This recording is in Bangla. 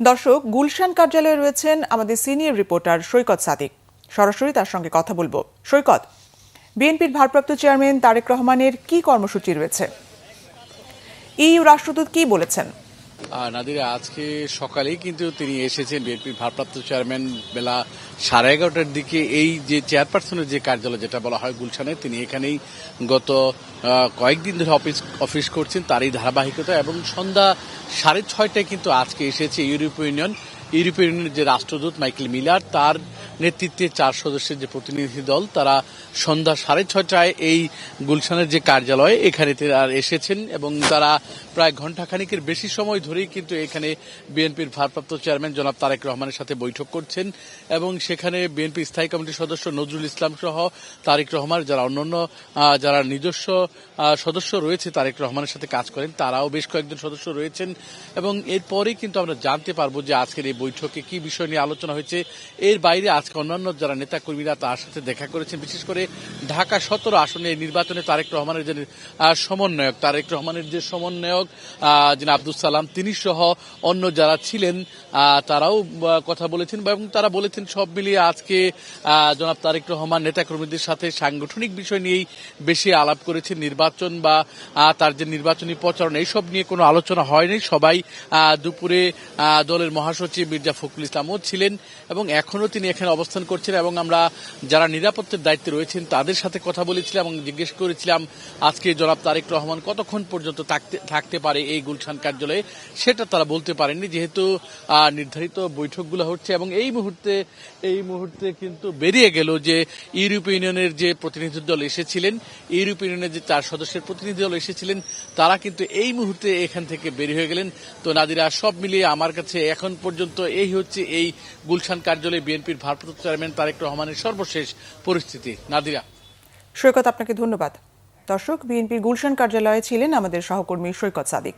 দর্শক, গুলশান কার্যালয়ে রয়েছেন আমাদের সিনিয়র রিপোর্টার সৈকত সাদিক। সরাসরি তার সঙ্গে কথা বলবো। সৈকত, বিএনপির ভারপ্রাপ্ত চেয়ারম্যান তারেক রহমানের কি কর্মসূচি রয়েছে? ইইউ রাষ্ট্রদূত কি বলেছেন? নাদিরা, আজকে সকালেই কিন্তু তিনি এসেছেন। বিএনপির ভারপ্রাপ্ত চেয়ারম্যান বেলা 11:30টার দিকে এই যে চেয়ারপারসনের যে কার্যালয় যেটা বলা হয় গুলশানে, তিনি এখানেই গত কয়েকদিন ধরে অফিস করছেন, তারই ধারাবাহিকতা। এবং সন্ধ্যা 6:30টায় কিন্তু আজকে এসেছে ইউরোপীয় ইউনিয়নের যে রাষ্ট্রদূত মাইকেল মিলার, তার নেতৃত্বে 4 সদস্যের যে প্রতিনিধি দল, তারা সন্ধ্যা 6:30টায় এই গুলশানের যে কার্যালয় এখানে এসেছেন এবং তারা প্রায় ঘণ্টাখানিকের বেশি সময় ধরেই কিন্তু এখানে বিএনপির ভারপ্রাপ্ত চেয়ারম্যান জনাব তারেক রহমানের সাথে বৈঠক করছেন। এবং সেখানে বিএনপি স্থায়ী কমিটির সদস্য নজরুল ইসলাম সহ তারেক রহমান যারা নিজস্ব সদস্য রয়েছে তারেক রহমানের সাথে কাজ করেন, তারাও বেশ কয়েকজন সদস্য রয়েছেন। এবং এরপরেই কিন্তু আমরা জানতে পারবো যে আজকের এই বৈঠকে কি বিষয় নিয়ে আলোচনা হয়েছে। এর বাইরে আজকে অন্যান্য যারা নেতাকর্মীরা তার সাথে দেখা করেছেন, বিশেষ করে ঢাকা 17 আসনে নির্বাচনে তারেক রহমানের যে সমন্বয়ক যিনি আব্দুল সালাম, তিনি সহ অন্য যারা ছিলেন তারাও কথা বলেছেন। এবং তারা বলেছেন সব মিলিয়ে আজকে জনাব তারেক রহমান নেতাকর্মীদের সাথে সাংগঠনিক বিষয় নিয়েই বেশি আলাপ করেছেন। নির্বাচন বা তার যে নির্বাচনী প্রচারণা, এইসব নিয়ে কোনো আলোচনা হয়নি। সবাই দুপুরে দলের মহাসচিব মির্জা ফখরুল ইসলামও ছিলেন এবং এখনও তিনি এখানে অবস্থান করছেন। এবং আমরা যারা নিরাপত্তার দায়িত্বে রয়েছেন তাদের সাথে কথা বলেছিলাম এবং জিজ্ঞেস করেছিলাম আজকে জনাব তারেক রহমান কতক্ষণ পর্যন্ত থাকতে পারে এই গুলশান কার্যালয়ে। সেটা তারা বলতে পারেননি, যেহেতু নির্ধারিত বৈঠকগুলো হচ্ছে। এবং এই মুহূর্তে কিন্তু বেরিয়ে গেল যে ইউরোপীয় ইউনিয়নের যে প্রতিনিধি দল এসেছিলেন, ইউরোপীয় ইউনিয়নের যে 4 সদস্যের প্রতিনিধি দল এসেছিলেন, তারা কিন্তু এই মুহূর্তে এখান থেকে বের হয়ে গেলেন। তো নাদিরা, সব মিলিয়ে আমার কাছে এখন পর্যন্ত এই হচ্ছে এই গুলশান কার্যালয়ে বিএনপির ভারপ্রাপ্ত চেয়ারম্যান তারেক রহমানের সর্বশেষ পরিস্থিতি। নাদিরা। সৈকত, আপনাকে ধন্যবাদ। দর্শক, বিএনপির গুলশান কার্যালয়ে ছিলেন আমাদের সহকর্মী সৈকত সাদিক।